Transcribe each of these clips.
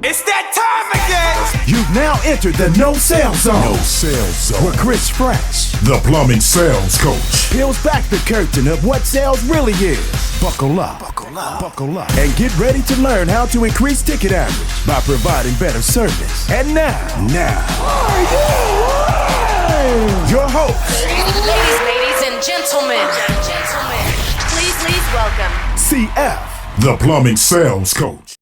It's that time again! You've now entered the No Sales Zone. No Sales Zone. Where Chris Fresh, the plumbing sales coach, peels back the curtain of what sales really is. Buckle up. And get ready to learn how to increase ticket average by providing better service. And now, your host, Ladies and gentlemen, please welcome CF, the plumbing sales coach.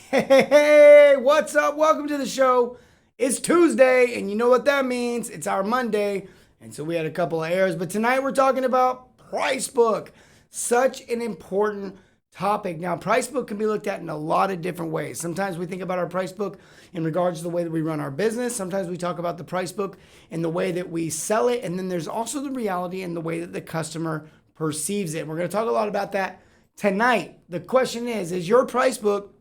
Hey, what's up? Welcome to the show. It's Tuesday, and you know what that means. It's our Monday, and so we had a couple of errors. But tonight we're talking about Pricebook. Such an important topic. Now, Pricebook can be looked at in a lot of different ways. Sometimes we think about our Pricebook in regards to the way that we run our business. Sometimes we talk about the Pricebook in the way that we sell it. And then there's also the reality in the way that the customer perceives it. We're going to talk a lot about that tonight. The question is your Pricebook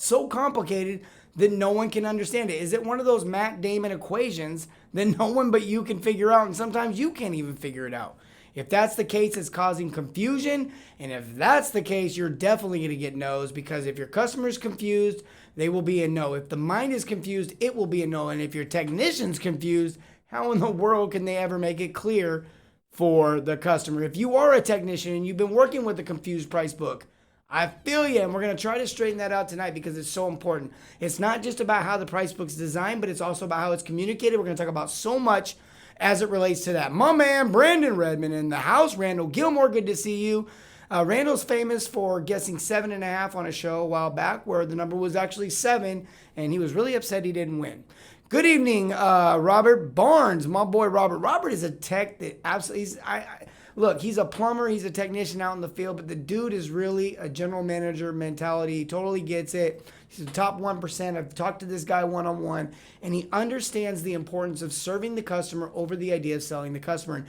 so complicated that no one can understand it? Is it one of those Matt Damon equations that no one but you can figure out, and sometimes you can't even figure it out? If that's the case, it's causing confusion, and if that's the case, you're definitely going to get no's, because if your customer's confused, they will be a no. If the mind is confused, it will be a no, and if your technician's confused, how in the world can they ever make it clear for the customer? If you are a technician and you've been working with a confused Pricebook, I feel you, and we're going to try to straighten that out tonight because it's so important. It's not just about how the Pricebook's designed, but it's also about how it's communicated. We're going to talk about so much as it relates to that. My man, Brandon Redmond in the house. Randall Gilmore, good to see you. Randall's famous for guessing 7.5 on a show a while back where the number was actually 7, and he was really upset he didn't win. Good evening, Robert Barnes, my boy Robert. Robert is a tech that absolutely, look, he's a plumber, he's a technician out in the field, but the dude is really a general manager mentality. He totally gets it. He's the top 1%. I've talked to this guy one-on-one, and he understands the importance of serving the customer over the idea of selling the customer. And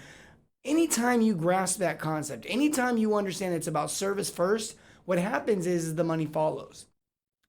anytime you grasp that concept, anytime you understand it's about service first, what happens is the money follows.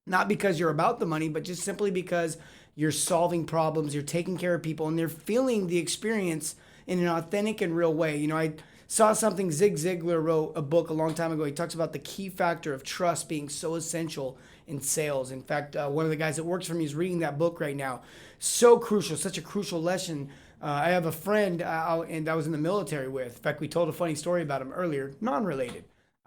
Not because you're about the money, but just simply because you're solving problems, you're taking care of people, and they're feeling the experience in an authentic and real way. You know, I saw something, Zig Ziglar wrote a book a long time ago. He talks about the key factor of trust being so essential in sales. In fact, one of the guys that works for me is reading that book right now. So crucial, such a crucial lesson. I have a friend and I was in the military with. In fact, we told a funny story about him earlier, non-related.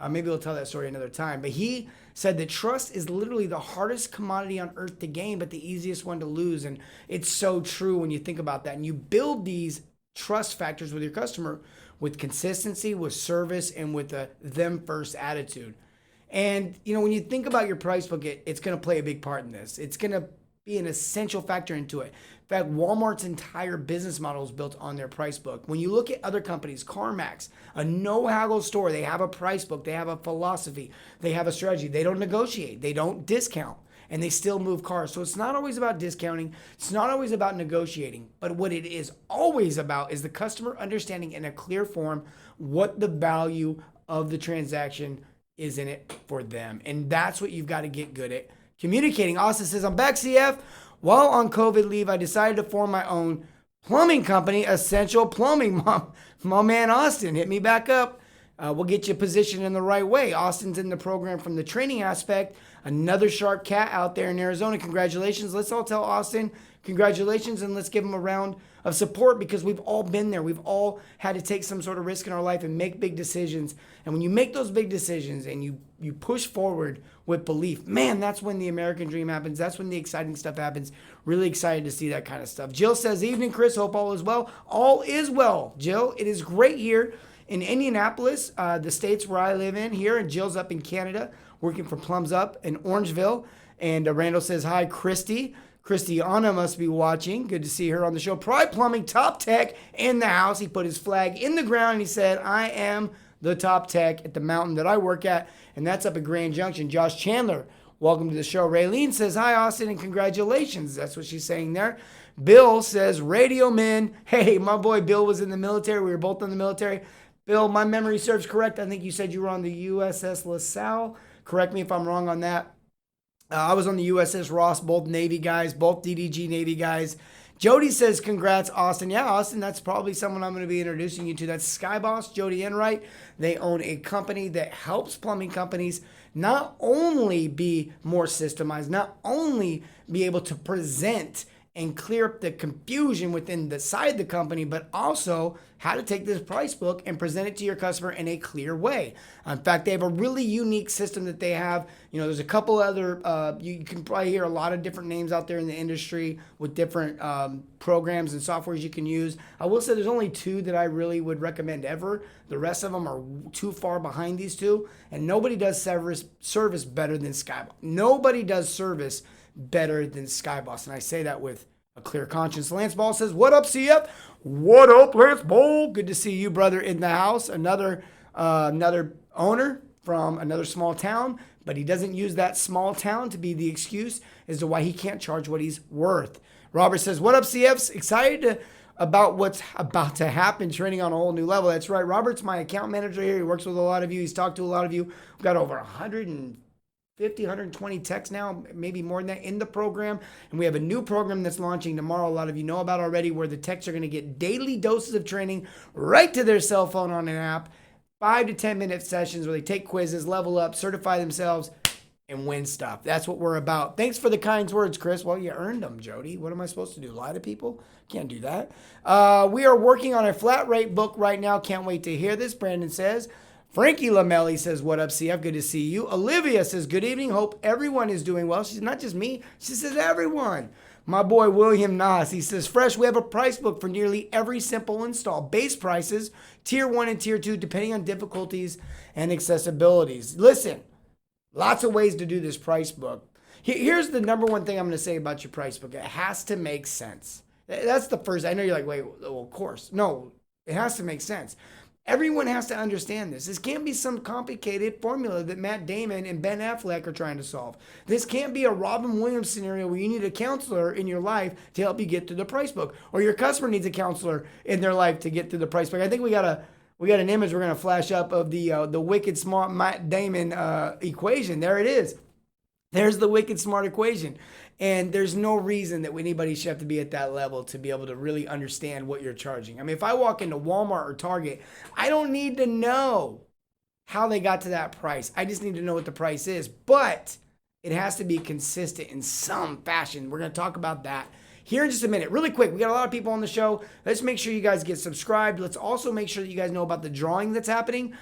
Maybe we'll tell that story another time. But he said that trust is literally the hardest commodity on earth to gain, but the easiest one to lose. And it's so true when you think about that. And you build these trust factors with your customer with consistency, with service, and with a them-first attitude. And, you know, when you think about your Pricebook, it's going to play a big part in this. It's going to be an essential factor into it. In fact, Walmart's entire business model is built on their Pricebook. When you look at other companies, CarMax, a no-haggle store, they have a Pricebook, they have a philosophy, they have a strategy. They don't negotiate, they don't discount, and they still move cars. So it's not always about discounting. It's not always about negotiating. But what it is always about is the customer understanding in a clear form what the value of the transaction is in it for them. And that's what you've got to get good at communicating. Austin says, I'm back, CF. While on COVID leave, I decided to form my own plumbing company, Essential Plumbing. My man Austin, hit me back up. We'll get you positioned in the right way. Austin's in the program from the training aspect. Another sharp cat out there in Arizona. Congratulations. Let's all tell Austin congratulations, and let's give him a round of support, because we've all been there. We've all had to take some sort of risk in our life and make big decisions. And when you make those big decisions and you push forward with belief, man, that's when the American dream happens. That's when the exciting stuff happens. Really excited to see that kind of stuff. Jill says, evening, Chris. Hope all is well. All is well, Jill. It is great here in Indianapolis, the states where I live in here. And Jill's up in Canada working for Plums Up in Orangeville. And Randall says, hi, Christy. Christiana must be watching. Good to see her on the show. Pride Plumbing, top tech in the house. He put his flag in the ground and he said, I am the top tech at the mountain that I work at, and that's up at Grand Junction. Josh Chandler, welcome to the show. Raylene says, hi, Austin, and congratulations. That's what she's saying there. Bill says, radio men. Hey, my boy Bill was in the military. We were both in the military. Bill, my memory serves correct. I think you said you were on the USS LaSalle. Correct me if I'm wrong on that. I was on the USS Ross, both Navy guys, both DDG Navy guys. Jody says, congrats, Austin. Yeah, Austin, that's probably someone I'm going to be introducing you to. That's Skyboss, Jody Enright. They own a company that helps plumbing companies not only be more systemized, not only be able to present and clear up the confusion within the side of the company, but also how to take this price book and present it to your customer in a clear way. In fact, they have a really unique system that they have. You know, there's a couple other, you can probably hear a lot of different names out there in the industry with different programs and softwares you can use. I will say there's only two that I really would recommend ever. The rest of them are too far behind these two, and nobody does service better than Skyboss. Nobody does service better than Skyboss, and I say that with a clear conscience. Lance Ball says, what up, CF? What up, Lance Ball? Good to see you, brother, in the house. Another owner from another small town, but he doesn't use that small town to be the excuse as to why he can't charge what he's worth. Robert says, what up, CFs? Excited about what's about to happen, training on a whole new level. That's right. Robert's my account manager here. He works with a lot of you. He's talked to a lot of you. We've got over 120 techs now, maybe more than that in the program. And we have a new program that's launching tomorrow. A lot of you know about already, where the techs are going to get daily doses of training right to their cell phone on an app, 5 to 10 minute sessions where they take quizzes, level up, certify themselves, and win stuff. That's what we're about. Thanks for the kind words, Chris. Well, you earned them, Jody. What am I supposed to do? Lie to people? Can't do that. We are working on a flat rate book right now. Can't wait to hear this. Brandon says. Frankie Lamelli says, what up, CF? Good to see you. Olivia says, good evening. Hope everyone is doing well. She's not just me. She says everyone. My boy, William Nas, he says, fresh, we have a price book for nearly every simple install. Base prices, tier 1 and tier 2, depending on difficulties and accessibilities. Listen, lots of ways to do this price book. Here's the number one thing I'm going to say about your price book. It has to make sense. That's the first. I know you're like, wait, well, of course. No, it has to make sense. Everyone has to understand this. This can't be some complicated formula that Matt Damon and Ben Affleck are trying to solve. This can't be a Robin Williams scenario where you need a counselor in your life to help you get through the price book, or your customer needs a counselor in their life to get through the price book. I think we got an image we're gonna flash up of the wicked smart Matt Damon equation. There it is. There's the wicked smart equation. And there's no reason that anybody should have to be at that level to be able to really understand what you're charging. I mean, if I walk into Walmart or Target, I don't need to know how they got to that price. I just need to know what the price is. But it has to be consistent in some fashion. We're going to talk about that here in just a minute. Really quick, we got a lot of people on the show. Let's make sure you guys get subscribed. Let's also make sure that you guys know about the drawing that's happening.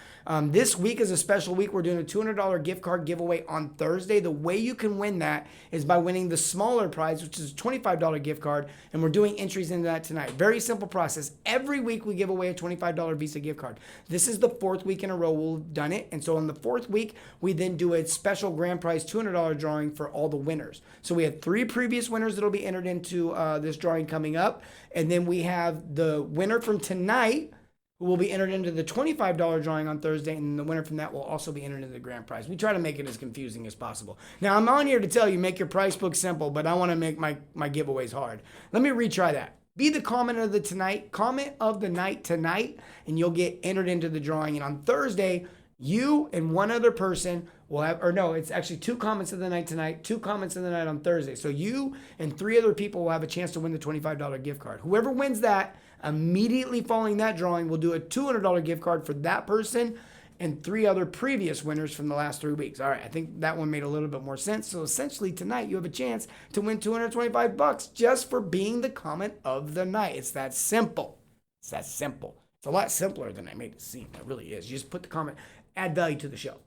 This week is a special week. We're doing a $200 gift card giveaway on Thursday. The way you can win that is by winning the smaller prize, which is a $25 gift card, and we're doing entries into that tonight. Very simple process. Every week we give away a $25 Visa gift card. This is the fourth week in a row we've done it, and so on the fourth week, we then do a special grand prize $200 drawing for all the winners. So we had 3 previous winners that will be entered into this drawing coming up, and then we have the winner from tonight, who will be entered into the $25 drawing on Thursday, and the winner from that will also be entered into the grand prize. We try to make it as confusing as possible. Now, I'm on here to tell you, make your price book simple, but I want to make my giveaways hard. Let me retry that. Be the comment of the night tonight, and you'll get entered into the drawing. And on Thursday, you and one other person will have, or no, it's actually 2 comments of the night tonight, 2 comments of the night on Thursday. So you and 3 other people will have a chance to win the $25 gift card. Whoever wins that, immediately following that drawing, we'll do a $200 gift card for that person and 3 other previous winners from the last 3 weeks. All right, I think that one made a little bit more sense. So essentially tonight you have a chance to win $225 just for being the comment of the night. It's that simple. It's that simple. It's a lot simpler than I made it seem. It really is. You just put the comment, add value to the show.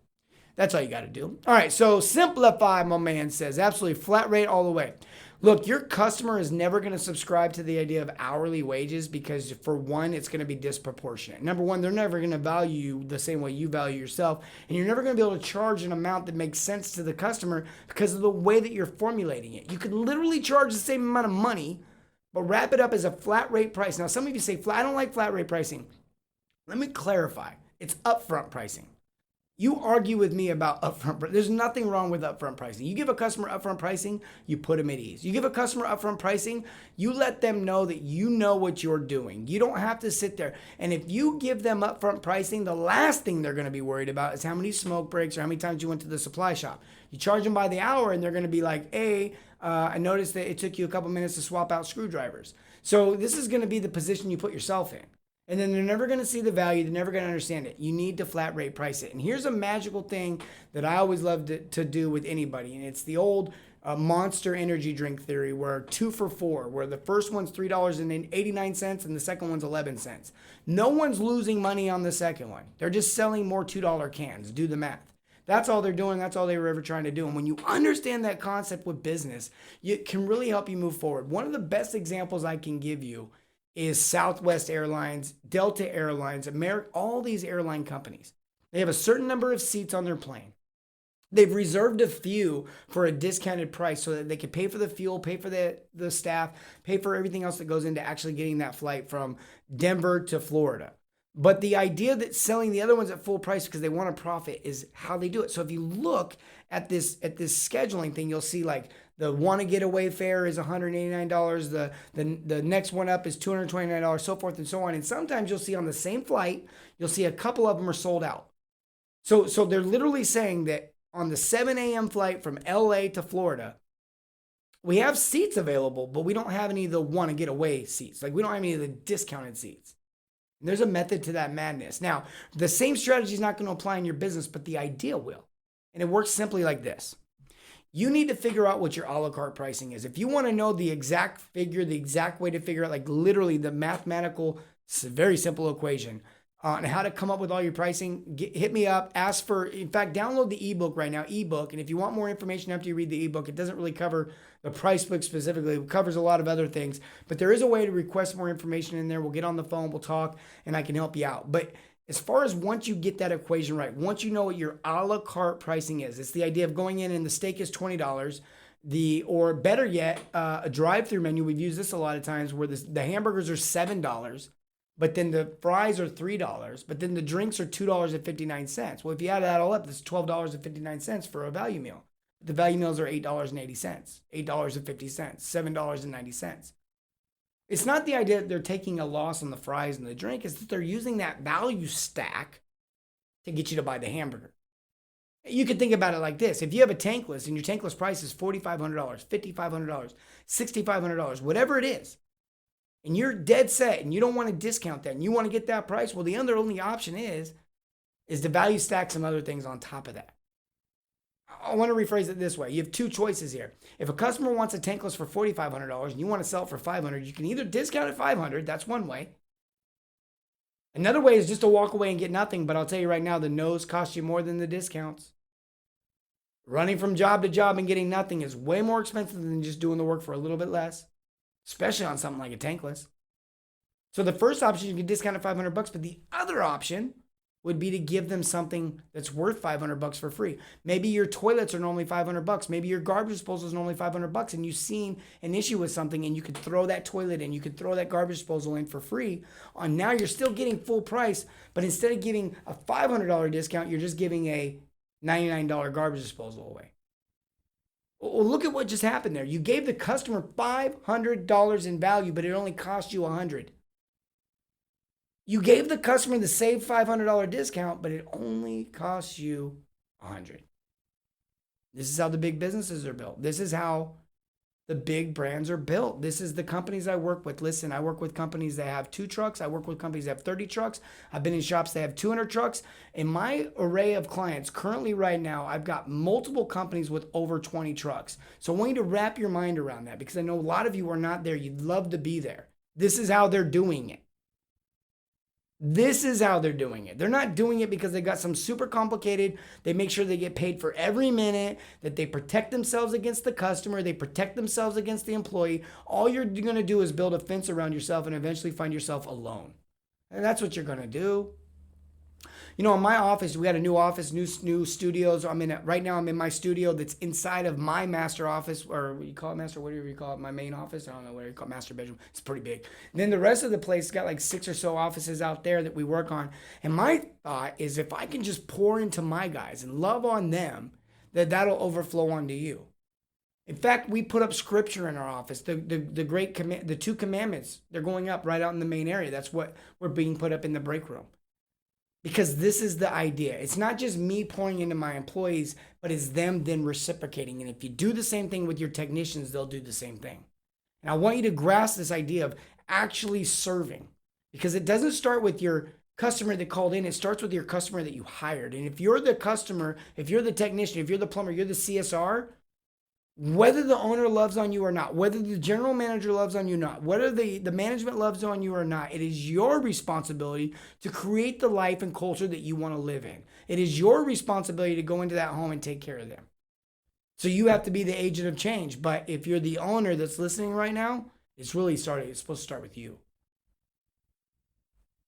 That's all you got to do. All right, so Simplify, my man says, absolutely flat rate all the way. Look, your customer is never going to subscribe to the idea of hourly wages because, for one, it's going to be disproportionate. Number one, they're never going to value you the same way you value yourself, and you're never going to be able to charge an amount that makes sense to the customer because of the way that you're formulating it. You could literally charge the same amount of money, but wrap it up as a flat rate price. Now, some of you say, I don't like flat rate pricing. Let me clarify. It's upfront pricing. You argue with me about upfront. There's nothing wrong with upfront pricing. You give a customer upfront pricing, you put them at ease. You give a customer upfront pricing, you let them know that you know what you're doing. You don't have to sit there. And if you give them upfront pricing, the last thing they're going to be worried about is how many smoke breaks or how many times you went to the supply shop. You charge them by the hour and they're going to be like, hey, I noticed that it took you a couple minutes to swap out screwdrivers. So this is going to be the position you put yourself in. And then they're never going to see the value. They're never going to understand it. You need to flat rate price it. And here's a magical thing that I always love to do with anybody. And it's the old Monster energy drink theory where 2 for $4, where the first one's $3.89 and the second one's 11 cents. No one's losing money on the second one. They're just selling more $2 cans. Do the math. That's all they're doing. That's all they were ever trying to do. And when you understand that concept with business, it can really help you move forward. One of the best examples I can give you is Southwest Airlines, Delta Airlines, America, all these airline companies. They have a certain number of seats on their plane. They've reserved a few for a discounted price so that they can pay for the fuel, pay for the staff, pay for everything else that goes into actually getting that flight from Denver to Florida. But the idea that selling the other ones at full price because they want a profit is how they do it. So if you look at this scheduling thing, you'll see like the wanna get away fare is $189. The next one up is $229, so forth and so on. And sometimes you'll see on the same flight, you'll see a couple of them are sold out. So they're literally saying that on the 7 a.m. flight from LA to Florida, we have seats available, but we don't have any of the wanna get away seats. Like we don't have any of the discounted seats. And there's a method to that madness. Now, the same strategy is not going to apply in your business, but the idea will. And it works simply like this. You need to figure out what your a la carte pricing is. If you want to know the exact figure, the exact way to figure out, like literally the mathematical, very simple equation on how to come up with all your pricing, hit me up, ask for, in fact, download the ebook right now, ebook. And if you want more information after you read the ebook, it doesn't really cover the price book specifically. It covers a lot of other things, but there is a way to request more information in there. We'll get on the phone, we'll talk, and I can help you out. But as far as once you get that equation right, once you know what your a la carte pricing is, it's the idea of going in and the steak is $20, or better yet, a drive-through menu. We've used this a lot of times where the hamburgers are $7, but then the fries are $3, but then the drinks are $2.59. Well, if you add that all up, that's $12.59 for a value meal. The value meals are $8.80, $8.50, $7.90. It's not the idea that they're taking a loss on the fries and the drink. It's that they're using that value stack to get you to buy the hamburger. You could think about it like this. If you have a tankless and your tankless price is $4,500, $5,500, $6,500, whatever it is, and you're dead set and you don't want to discount that and you want to get that price, well, the other only option is to value stack some other things on top of that. I want to rephrase it this way. You have two choices here. If a customer wants a tankless for $4,500 and you want to sell it for $500, you can either discount at $500. That's one way. Another way is just to walk away and get nothing. But I'll tell you right now, the no's cost you more than the discounts. Running from job to job and getting nothing is way more expensive than just doing the work for a little bit less, especially on something like a tankless. So the first option, you can discount at $500, but the other option would be to give them something that's worth $500 for free. Maybe your toilets are normally $500. Maybe your garbage disposal is normally $500, and you've seen an issue with something, and you could throw that toilet in, you could throw that garbage disposal in for free. And now you're still getting full price, but instead of giving a $500 discount, you're just giving a $99 garbage disposal away. Well, look at what just happened there. You gave the customer $500 in value, but it only cost you $100. You gave the customer the same $500 discount, but it only costs you $100. This is how the big businesses are built. This is how the big brands are built. This is the companies I work with. Listen, I work with companies that have 2 trucks. I work with companies that have 30 trucks. I've been in shops that have 200 trucks. In my array of clients currently right now, I've got multiple companies with over 20 trucks. So I want you to wrap your mind around that because I know a lot of you are not there. You'd love to be there. This is how they're doing it. This is how they're doing it. They're not doing it because they got some super complicated. They make sure they get paid for every minute, that they protect themselves against the customer. They protect themselves against the employee. All you're going to do is build a fence around yourself and eventually find yourself alone. And that's what you're going to do. In my office, we got a new office, new studios. Right now. I'm in my studio that's inside of my master office, or what you call it, master, whatever you call it, my main office. I don't know what you call it, master bedroom. It's pretty big. And then the rest of the place got like 6 or so offices out there that we work on. And my thought is, if I can just pour into my guys and love on them, that'll overflow onto you. In fact, we put up scripture in our office. The 2 commandments, they're going up right out in the main area. That's what we're being put up in the break room. Because this is the idea. It's not just me pouring into my employees, but it's them then reciprocating. And if you do the same thing with your technicians, they'll do the same thing. And I want you to grasp this idea of actually serving. Because it doesn't start with your customer that called in. It starts with your customer that you hired. And if you're the customer, if you're the technician, if you're the plumber, you're the CSR, whether the owner loves on you or not, whether the general manager loves on you or not, whether the management loves on you or not, it is your responsibility to create the life and culture that you want to live in. It is your responsibility to go into that home and take care of them. So you have to be the agent of change. But if you're the owner that's listening right now, it's supposed to start with you.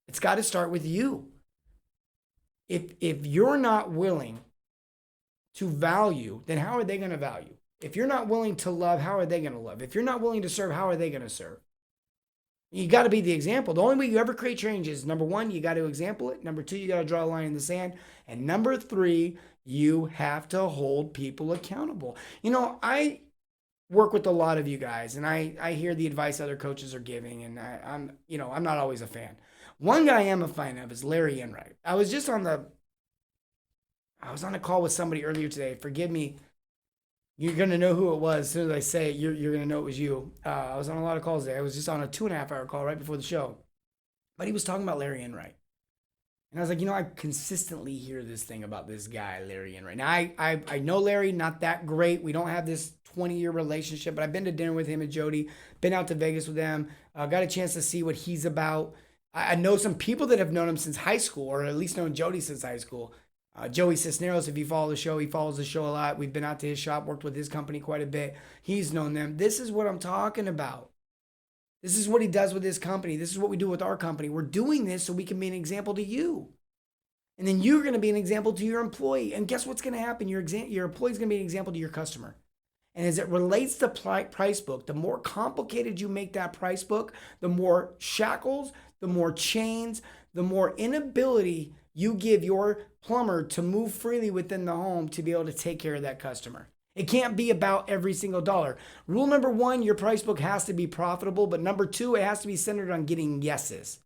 It's got to start with you. If you're not willing to value, then how are they going to value? If you're not willing to love, how are they going to love? If you're not willing to serve, how are they going to serve? You got to be the example. The only way you ever create change is, number 1, you got to example it. Number 2, you got to draw a line in the sand. And number 3, you have to hold people accountable. I work with a lot of you guys, and I hear the advice other coaches are giving, and I'm not always a fan. One guy I am a fan of is Larry Enright. I was on a call with somebody earlier today. Forgive me. You're going to know who it was. As soon as I say it, you're going to know it was you. I was on a lot of calls today. I was just on a 2.5-hour call right before the show. But he was talking about Larry Enright. And I was like, I consistently hear this thing about this guy, Larry Enright. Now, I know Larry, not that great. We don't have this 20-year relationship, but I've been to dinner with him and Jody, been out to Vegas with them, got a chance to see what he's about. I know some people that have known him since high school, or at least known Jody since high school. Joey Cisneros, if you follow the show, he follows the show a lot. We've been out to his shop, worked with his company quite a bit. He's known them. This is what I'm talking about. This is what he does with his company. This is what we do with our company. We're doing this so we can be an example to you. And then you're going to be an example to your employee. And guess what's going to happen? Your employee's going to be an example to your customer. And as it relates to Pricebook, the more complicated you make that Pricebook, the more shackles, the more chains, the more inability you give your plumber to move freely within the home to be able to take care of that customer. It can't be about every single dollar. Rule number 1, your Pricebook has to be profitable, but number 2, it has to be centered on getting yeses.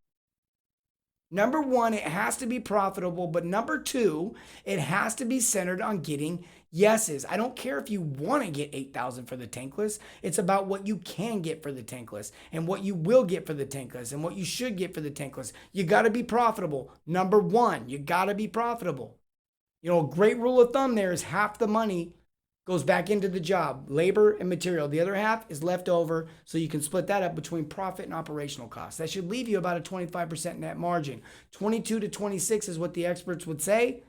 Number 1, it has to be profitable, but number 2, it has to be centered on getting yeses. I don't care if you want to get $8,000 for the tankless. It's about what you can get for the tankless and what you will get for the tankless and what you should get for the tankless. You got to be profitable. Number 1, you got to be profitable. A great rule of thumb there is half the money goes back into the job, labor and material. The other half is left over, so you can split that up between profit and operational costs. That should leave you about a 25% net margin. 22 to 26 is what the experts would say.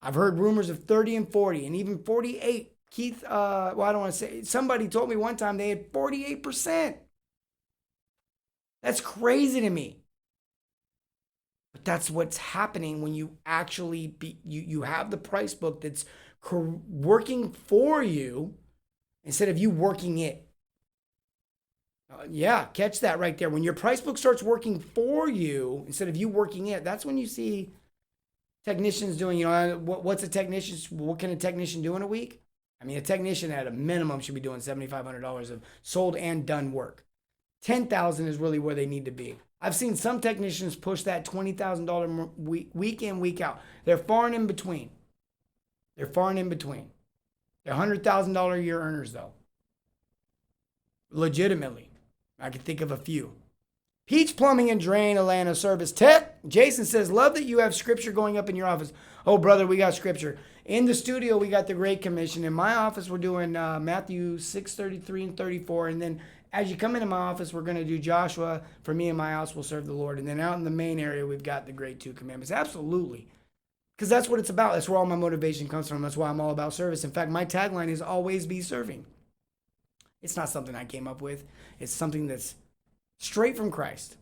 I've heard rumors of 30 and 40 and even 48. Keith, I don't want to say, somebody told me one time they had 48%. That's crazy to me. But that's what's happening when you actually you have the Pricebook that's working for you instead of you working it. Catch that right there. When your Pricebook starts working for you instead of you working it, that's when you see technicians doing, what's a technician? What can a technician do in a week? A technician at a minimum should be doing $7,500 of sold and done work. $10,000 is really where they need to be. I've seen some technicians push that $20,000 week in, week out. They're far and in between. They're $100,000 a year earners, though. Legitimately. I can think of a few. Peach Plumbing and Drain, Atlanta Service Tech. Jason says, love that you have scripture going up in your office. Oh, brother, we got scripture. In the studio, we got the Great Commission. In my office, we're doing Matthew 6:33 and 34. And then as you come into my office, we're going to do Joshua, for me and my house will serve the Lord. And then out in the main area, we've got the Great 2 Commandments. Absolutely. Because that's what it's about. That's where all my motivation comes from. That's why I'm all about service. In fact, my tagline is always be serving. It's not something I came up with. It's something that's straight from Christ.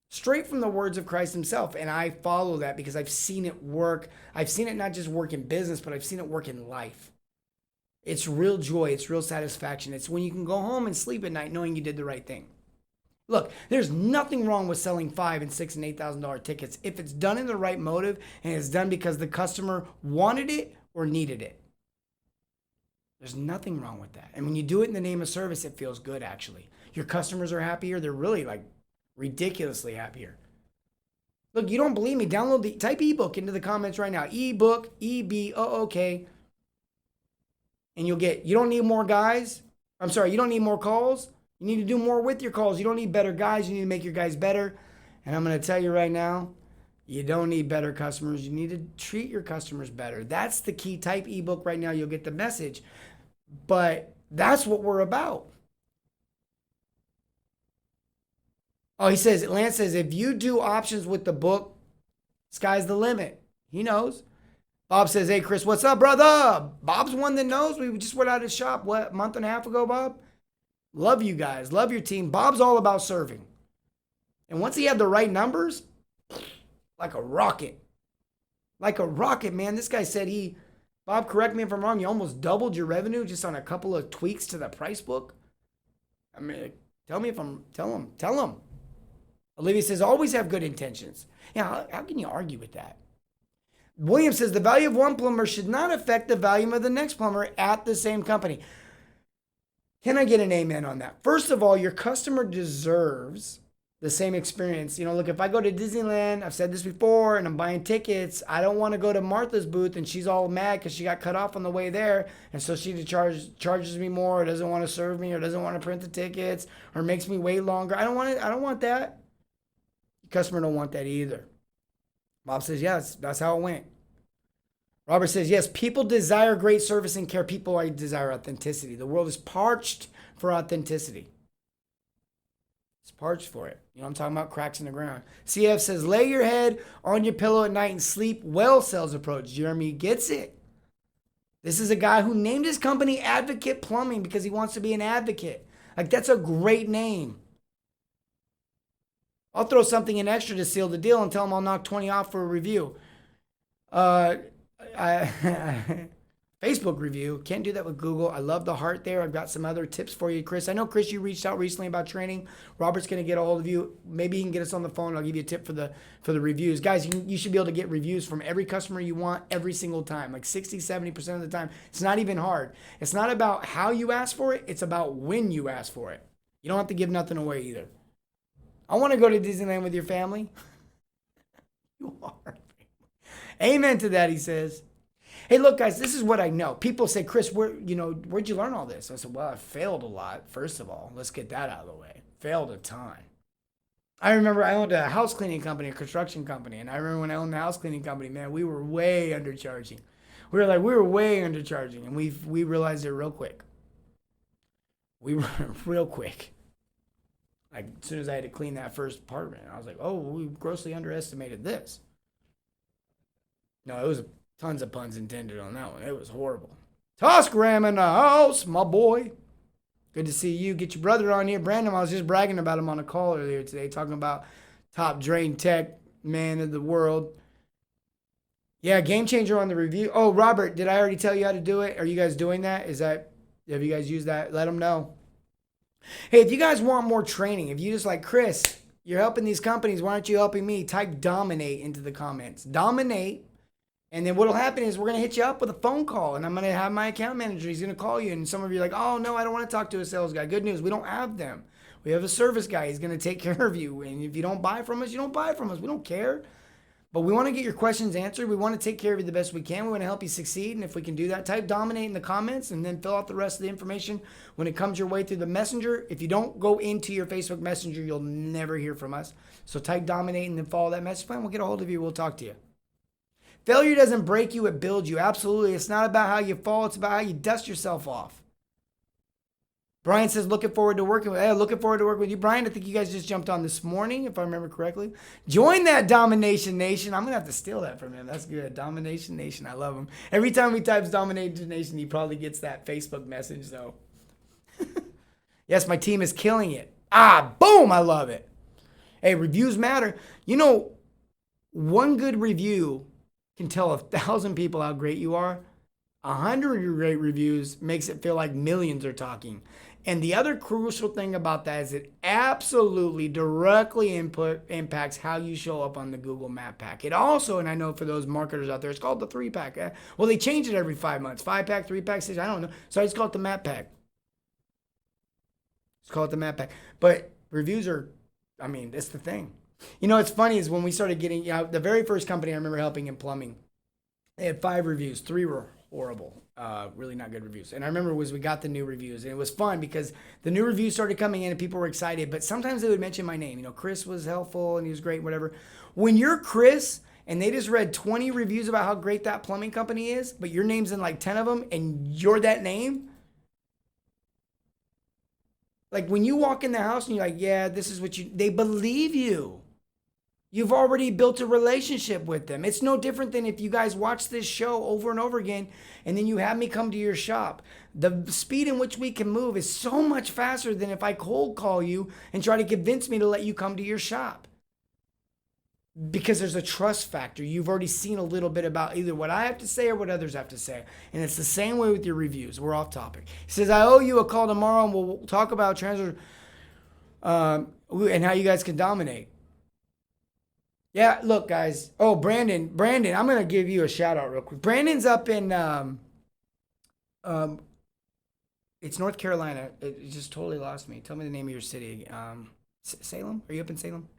straight from the words of Christ himself. And I follow that because I've seen it work. I've seen it not just work in business, but I've seen it work in life. It's real joy. It's real satisfaction. It's when you can go home and sleep at night knowing you did the right thing. Look, there's nothing wrong with selling $5,000 and $6,000 and $8,000 tickets if it's done in the right motive and it's done because the customer wanted it or needed it. There's nothing wrong with that. And when you do it in the name of service, it feels good, actually. Your customers are happier. They're really like ridiculously happier. Look, you don't believe me? Type ebook into the comments right now. Ebook, E-B-O-O-K. And you'll get, you don't need more guys. You don't need more calls. You need to do more with your calls. You don't need better guys. You need to make your guys better. And I'm going to tell you right now, you don't need better customers. You need to treat your customers better. That's the key. Type ebook right now. You'll get the message. But that's what we're about. Oh, Lance says, if you do options with the book, sky's the limit. He knows. Bob says, hey, Chris, what's up, brother? Bob's one that knows. We just went out of the shop, a month and a half ago, Bob? Love you guys. Love your team. Bob's all about serving. And once he had the right numbers, like a rocket. Like a rocket, man. This guy said Bob, correct me if I'm wrong, you almost doubled your revenue just on a couple of tweaks to the price book. I mean, tell him. Olivia says, always have good intentions. Yeah, how can you argue with that? William says, the value of one plumber should not affect the value of the next plumber at the same company. Can I get an amen on that? First of all, your customer deserves the same experience. Look, if I go to Disneyland, I've said this before, and I'm buying tickets, I don't want to go to Martha's booth and she's all mad because she got cut off on the way there. And so she charges me more, or doesn't want to serve me, or doesn't want to print the tickets, or makes me wait longer. I don't want that. The customer don't want that either. Bob says, yes, that's how it went. Robert says, yes, people desire great service and care. People desire authenticity. The world is parched for authenticity. It's parched for it. I'm talking about cracks in the ground. CF says, lay your head on your pillow at night and sleep well, sales approach. Jeremy gets it. This is a guy who named his company Advocate Plumbing because he wants to be an advocate. Like, that's a great name. I'll throw something in extra to seal the deal and tell him I'll knock 20 off for a review. Facebook review. Can't do that with Google. I love the heart there. I've got some other tips for you, Chris. I know, Chris, you reached out recently about training. Robert's going to get a hold of you. Maybe he can get us on the phone. I'll give you a tip for the reviews. Guys, you should be able to get reviews from every customer you want every single time, like 60, 70% of the time. It's not even hard. It's not about how you ask for it. It's about when you ask for it. You don't have to give nothing away either. I want to go to Disneyland with your family. You are. Amen to that, he says. Hey, look, guys, this is what I know. People say, Chris, where'd you learn all this? I said, well, I failed a lot, first of all. Let's get that out of the way. Failed a ton. I remember I owned a house cleaning company, a construction company. And I remember when I owned the house cleaning company, man, we were way undercharging. We were way undercharging. And we realized it real quick. We were real quick. Like, as soon as I had to clean that first apartment, I was like, oh, we grossly underestimated this. No, it was tons of puns intended on that one. It was horrible. Tosk Ram in the house, my boy. Good to see you. Get your brother on here. Brandon, I was just bragging about him on a call earlier today, talking about top drain tech man of the world. Yeah, game changer on the review. Oh, Robert, did I already tell you how to do it? Are you guys doing that? Have you guys used that? Let them know. Hey, if you guys want more training, if you just like, Chris, you're helping these companies, why aren't you helping me? Type dominate into the comments. Dominate. And then what'll happen is we're going to hit you up with a phone call, and I'm going to have my account manager. He's going to call you, and some of you are like, oh, no, I don't want to talk to a sales guy. Good news, we don't have them. We have a service guy. He's going to take care of you. And if you don't buy from us, you don't buy from us. We don't care. But we want to get your questions answered. We want to take care of you the best we can. We want to help you succeed. And if we can do that, type dominate in the comments and then fill out the rest of the information when it comes your way through the messenger. If you don't go into your Facebook Messenger, you'll never hear from us. So type dominate and then follow that message plan. We'll get a hold of you. We'll talk to you. Failure doesn't break you, it builds you. Absolutely. It's not about how you fall. It's about how you dust yourself off. Brian says, looking forward to working with you. Brian, I think you guys just jumped on this morning, if I remember correctly. Join that Domination Nation. I'm going to have to steal that from him. That's good. Domination Nation. I love him. Every time he types Domination Nation, he probably gets that Facebook message, though. Yes, my team is killing it. Boom. I love it. Hey, reviews matter. You know, one good review can tell 1,000 people how great you are. 100 great reviews makes it feel like millions are talking. And the other crucial thing about that is it absolutely directly impacts how you show up on the Google Map Pack. It also, and I know for those marketers out there, it's called the 3-pack. Well, they change it every 5 months. 5-pack, 3-pack, 6, I don't know. So I just call it the Map Pack. Let's call it the Map Pack. But reviews are, I mean, it's the thing. You know, it's funny is when we started getting, the very first company I remember helping in plumbing, they had 5 reviews. 3 were horrible, really not good reviews. And I remember we got the new reviews, and it was fun because the new reviews started coming in and people were excited, but sometimes they would mention my name. You know, Chris was helpful and he was great, whatever. When you're Chris and they just read 20 reviews about how great that plumbing company is, but your name's in like 10 of them and you're that name, like when you walk in the house and you're like, yeah, this is what they believe you. You've already built a relationship with them. It's no different than if you guys watch this show over and over again and then you have me come to your shop. The speed in which we can move is so much faster than if I cold call you and try to convince me to let you come to your shop. Because there's a trust factor. You've already seen a little bit about either what I have to say or what others have to say. And it's the same way with your reviews. We're off topic. He says, I owe you a call tomorrow and we'll talk about transfer and how you guys can dominate. Yeah, look, guys. Oh, Brandon, I'm going to give you a shout out real quick. Brandon's up in, it's North Carolina. It just totally lost me. Tell me the name of your city. Salem? Are you up in Salem?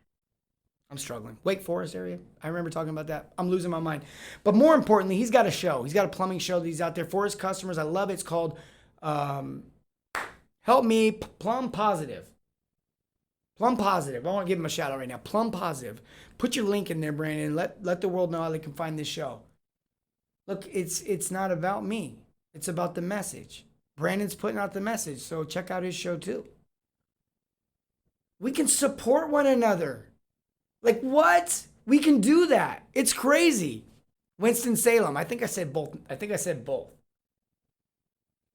I'm struggling. Wake Forest area. I remember talking about that. I'm losing my mind. But more importantly, he's got a show. He's got a plumbing show that he's out there for his customers. I love it. It's called Help Me Plum Positive. Plum Positive. I want to give him a shout out right now. Plum Positive. Put your link in there, Brandon. Let the world know how they can find this show. Look, it's not about me. It's about the message. Brandon's putting out the message, so check out his show too. We can support one another. Like what? We can do that. It's crazy. Winston-Salem. I think I said both. Is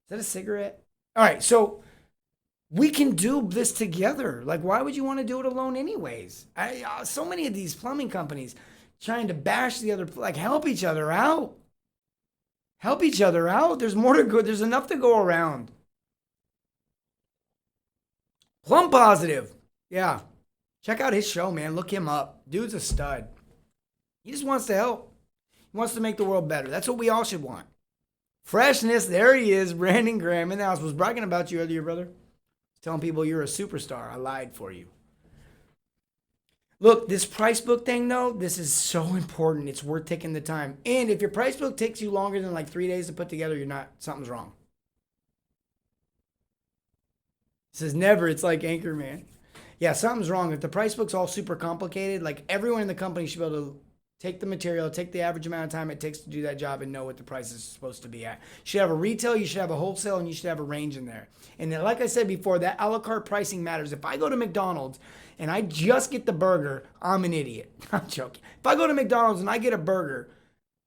that a cigarette? All right, so we can do this together. Like, why would you want to do it alone anyways? So many of these plumbing companies trying to bash the other, like help each other out. Help each other out. There's more to go. There's enough to go around. Plum Positive. Yeah. Check out his show, man. Look him up. Dude's a stud. He just wants to help. He wants to make the world better. That's what we all should want. Freshness. There he is. Brandon Graham in the house. Was bragging about you earlier, brother. Telling people you're a superstar. I lied for you. Look, this Pricebook thing, though, this is so important. It's worth taking the time. And if your Pricebook takes you longer than like 3 days to put together, something's wrong. It says never. It's like Anchorman. Yeah, something's wrong. If the Pricebook's all super complicated, like everyone in the company should be able to take the material, take the average amount of time it takes to do that job and know what the price is supposed to be at. You should have a retail, you should have a wholesale, and you should have a range in there. And then, like I said before, that a la carte pricing matters. If I go to McDonald's and I just get the burger, I'm an idiot. I'm joking. If I go to McDonald's and I get a burger,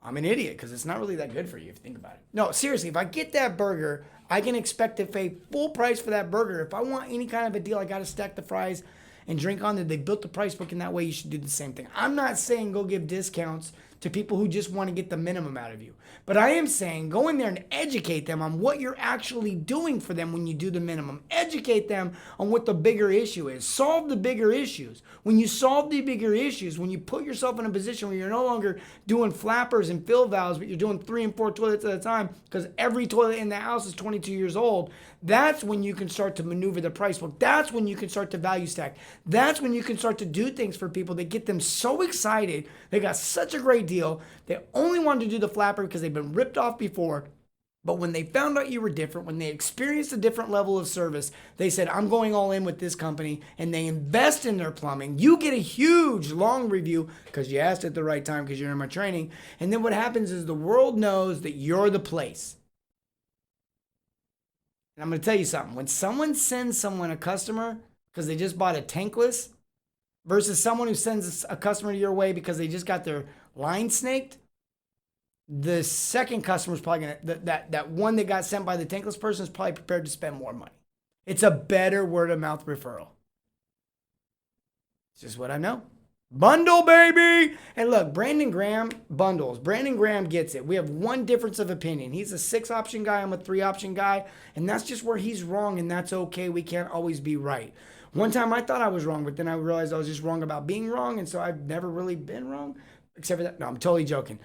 I'm an idiot because it's not really that good for you if you think about it. No, seriously, if I get that burger, I can expect to pay full price for that burger. If I want any kind of a deal, I got to stack the fries and drink on it. They built the Pricebook in that way. You should do the same thing. I'm not saying go give discounts to people who just want to get the minimum out of you. But I am saying go in there and educate them on what you're actually doing for them when you do the minimum. Educate them on what the bigger issue is. Solve the bigger issues. When you solve the bigger issues, when you put yourself in a position where you're no longer doing flappers and fill valves, but you're doing 3 and 4 toilets at a time because every toilet in the house is 22 years old, that's when you can start to maneuver the Pricebook. That's when you can start to value stack. That's when you can start to do things for people that get them so excited. They got such a great deal. They only wanted to do the flapper because they've been ripped off before. But when they found out you were different, when they experienced a different level of service, they said, I'm going all in with this company, and they invest in their plumbing. You get a huge long review because you asked at the right time because you're in my training. And then what happens is the world knows that you're the place. And I'm going to tell you something. When someone sends someone a customer because they just bought a tankless versus someone who sends a customer your way because they just got their line snaked, the second customer is probably going to, that one that got sent by the tankless person is probably prepared to spend more money. It's a better word of mouth referral. It's just what I know. Bundle, baby. And look, Brandon Graham bundles. Brandon Graham gets it. We have one difference of opinion. He's a 6-option guy. I'm a 3-option guy. And that's just where he's wrong. And that's okay. We can't always be right. One time I thought I was wrong, but then I realized I was just wrong about being wrong. And so I've never really been wrong. Except for that. No, I'm totally joking.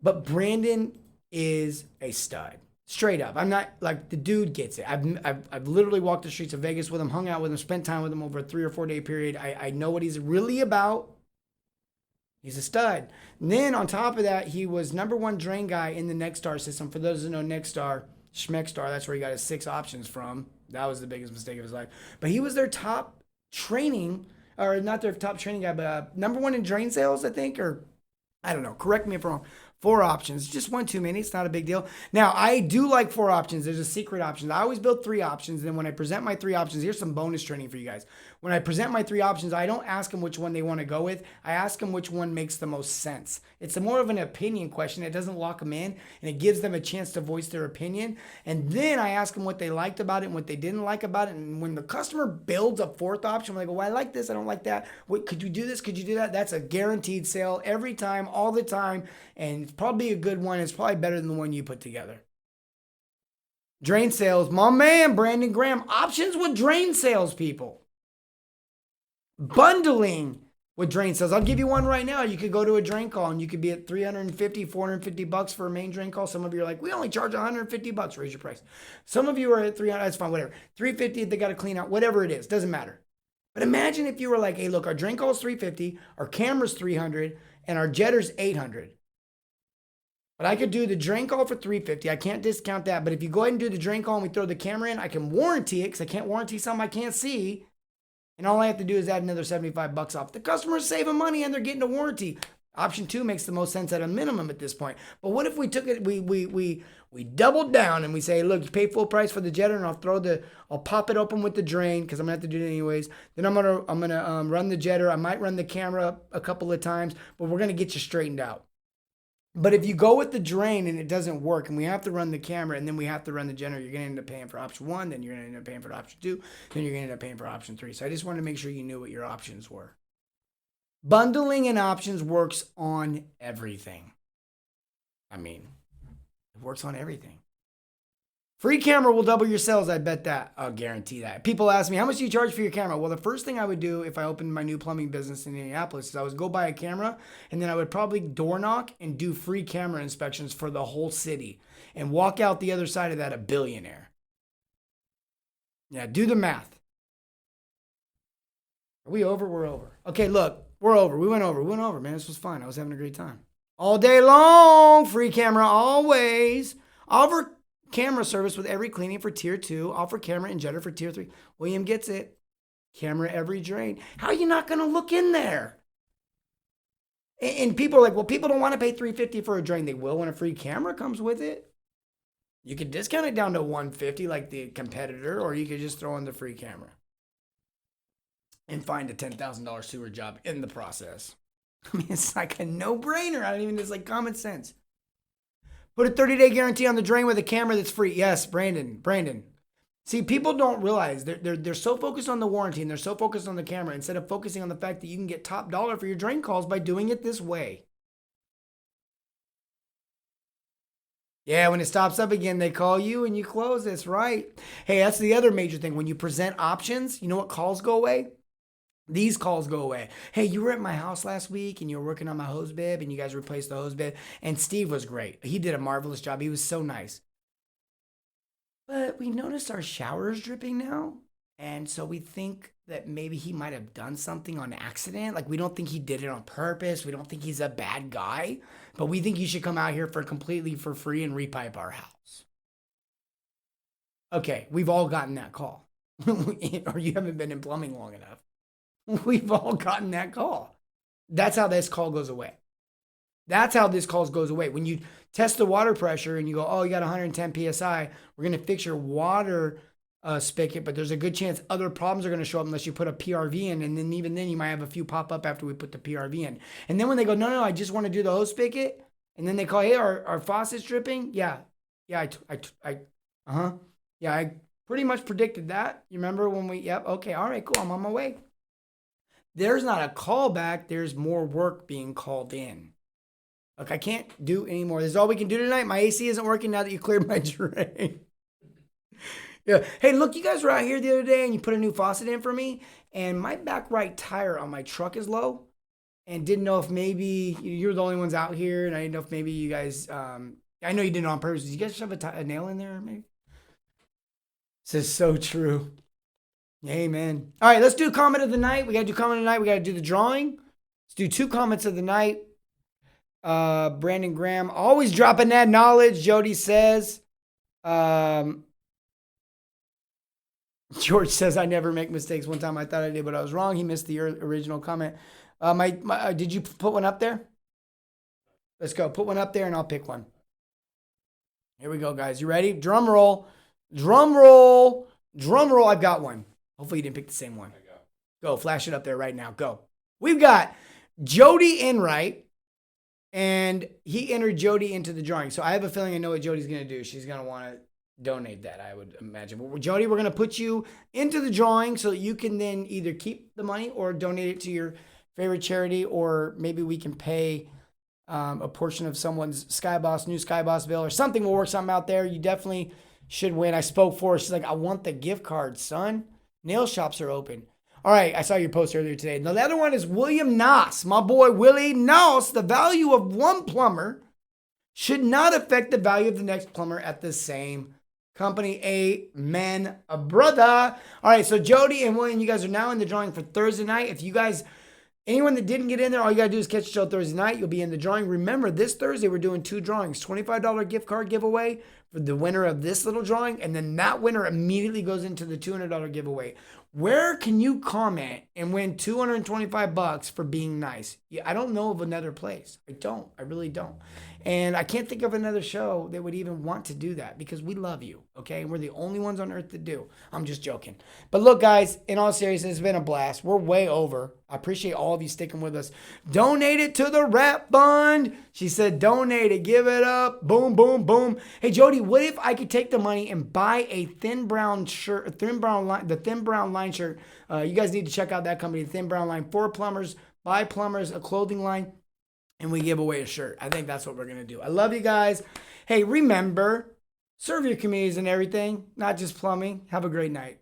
But Brandon is a stud. Straight up. I'm not like the dude gets it. I've literally walked the streets of Vegas with him, hung out with him, spent time with him over a 3 or 4 day period. I know what he's really about. He's a stud. And then on top of that, he was #1 drain guy in the Nexstar system. For those who know Nexstar, Schmeckstar, that's where he got his 6 options from. That was the biggest mistake of his life. But he was their top training, or not their top training guy, but #1 in drain sales, I think, or I don't know. Correct me if I'm wrong. 4 options. Just one too many. It's not a big deal. Now, I do like 4 options. There's a secret option. I always build 3 options. And then when I present my 3 options, here's some bonus training for you guys. When I present my 3 options, I don't ask them which one they want to go with. I ask them which one makes the most sense. It's more of an opinion question. It doesn't lock them in, and it gives them a chance to voice their opinion. And then I ask them what they liked about it and what they didn't like about it. And when the customer builds a 4th option, I'm like, well, I like this. I don't like that. What, could you do this? Could you do that? That's a guaranteed sale every time, all the time. And it's probably a good one. It's probably better than the one you put together. Drain sales. My man, Brandon Graham. Options with drain sales, people. Bundling with drain sales. I'll give you one right now. You could go to a drain call and you could be at $350, $450 for a main drain call. Some of you are like, we only charge $150. Raise your price. Some of you are at $300. That's fine, whatever. $350 if they got to clean out, whatever it is. Doesn't matter. But imagine if you were like, hey, look, our drain call is $350, our camera's $300, and our jetter's $800. But I could do the drain call for $350. I can't discount that. But if you go ahead and do the drain call and we throw the camera in, I can warranty it because I can't warranty something I can't see. And all I have to do is add another $75 off. The customer's saving money and they're getting a warranty. Option 2 makes the most sense at a minimum at this point. But what if we took it, we doubled down and we say, look, you pay full price for the jetter and I'll pop it open with the drain because I'm gonna have to do it anyways. Then I'm gonna run the jetter. I might run the camera a couple of times, but we're gonna get you straightened out. But if you go with the drain and it doesn't work and we have to run the camera and then we have to run the generator, you're going to end up paying for option 1, then you're going to end up paying for option 2, then you're going to end up paying for option 3. So I just wanted to make sure you knew what your options were. Bundling and options works on everything. I mean, it works on everything. Free camera will double your sales. I bet that. I'll guarantee that. People ask me, how much do you charge for your camera? Well, the first thing I would do if I opened my new plumbing business in Indianapolis is I would go buy a camera and then I would probably door knock and do free camera inspections for the whole city and walk out the other side of that a billionaire. Yeah, do the math. Are we over? We're over. Okay, look, we're over. We went over, man. This was fun. I was having a great time. All day long. Free camera always. Offer camera service with every cleaning for tier 2. Offer camera and jetter for tier 3. William gets it. Camera every drain. How are you not going to look in there? And people are like, well, people don't want to pay $350 for a drain. They will when a free camera comes with it. You could discount it down to $150 like the competitor, or you could just throw in the free camera and find a $10,000 sewer job in the process. I mean, it's like a no-brainer. I don't even, it's like common sense. Put a 30-day guarantee on the drain with a camera that's free. Yes, Brandon. See, people don't realize they're so focused on the warranty and they're so focused on the camera instead of focusing on the fact that you can get top dollar for your drain calls by doing it this way. Yeah, when it stops up again, they call you and you close. That's right. Hey, that's the other major thing. When you present options, you know what calls go away? These calls go away. Hey, you were at my house last week and you were working on my hose bib and you guys replaced the hose bib. And Steve was great. He did a marvelous job. He was so nice. But we noticed our shower's dripping now. And so we think that maybe he might have done something on accident. Like, we don't think he did it on purpose. We don't think he's a bad guy. But we think you should come out here completely for free and repipe our house. Okay, we've all gotten that call. Or you haven't been in plumbing long enough. We've all gotten that call. That's how this call goes away. That's how this call goes away. When you test the water pressure and you go, oh, you got 110 PSI, we're going to fix your water spigot, but there's a good chance other problems are going to show up unless you put a PRV in. And then even then you might have a few pop up after we put the PRV in. And then when they go, no, I just want to do the hose spigot. And then they call, hey, our faucet's dripping. Yeah, I pretty much predicted that. You remember when yep. Okay. All right, cool. I'm on my way. there's not a callback, there's more work being called in. Look, I can't do anymore. This is all we can do tonight. My AC isn't working now that you cleared my drain. Yeah. Hey, look, you guys were out here the other day and you put a new faucet in for me, and my back right tire on my truck is low, and didn't know if maybe you're the only ones out here, and I didn't know if maybe you guys, I know you didn't on purpose. Did you guys shove a nail in there maybe? This is so true. Amen. All right, let's do comment of the night. We got to do comment of the night. We got to do the drawing. Let's do 2 comments of the night. Brandon Graham, always dropping that knowledge, Jody says. George says, I never make mistakes. One time I thought I did, but I was wrong. He missed the original comment. Did you put one up there? Let's go. Put one up there and I'll pick one. Here we go, guys. You ready? Drum roll. Drum roll. Drum roll. I've got one. Hopefully you didn't pick the same one. Go. Flash it up there right now. Go. We've got Jody Enright, and he entered Jody into the drawing. So I have a feeling I know what Jody's going to do. She's going to want to donate that, I would imagine. But Jody, we're going to put you into the drawing so that you can then either keep the money or donate it to your favorite charity, or maybe we can pay a portion of someone's new Skyboss bill or something. We'll work something out there. You definitely should win. I spoke for her. She's like, I want the gift card, son. Nail shops are open. All right, I saw your post earlier today. Now, the other one is William Noss. My boy Willie Noss. The value of one plumber should not affect the value of the next plumber at the same company. Amen, a brother. All right, so Jody and William, you guys are now in the drawing for Thursday night. If you guys, anyone that didn't get in there, all you got to do is catch the show Thursday night. You'll be in the drawing. Remember, this Thursday, we're doing 2 drawings. $25 gift card giveaway for the winner of this little drawing, and then that winner immediately goes into the $200 giveaway. Where can you comment and win $225 for being nice? Yeah, I don't know of another place. I really don't. And I can't think of another show that would even want to do that, because we love you, okay? And we're the only ones on earth that do. I'm just joking. But look, guys, in all seriousness, it's been a blast. We're way over. I appreciate all of you sticking with us. Donate it to the rap fund. She said, donate it. Give it up. Boom, boom, boom. Hey, Jody, what if I could take the money and buy a thin brown shirt, the thin brown line shirt? You guys need to check out that company, Thin Brown Line, for plumbers, by plumbers, a clothing line. And we give away a shirt. I think that's what we're going to do. I love you guys. Hey, remember, serve your communities and everything, not just plumbing. Have a great night.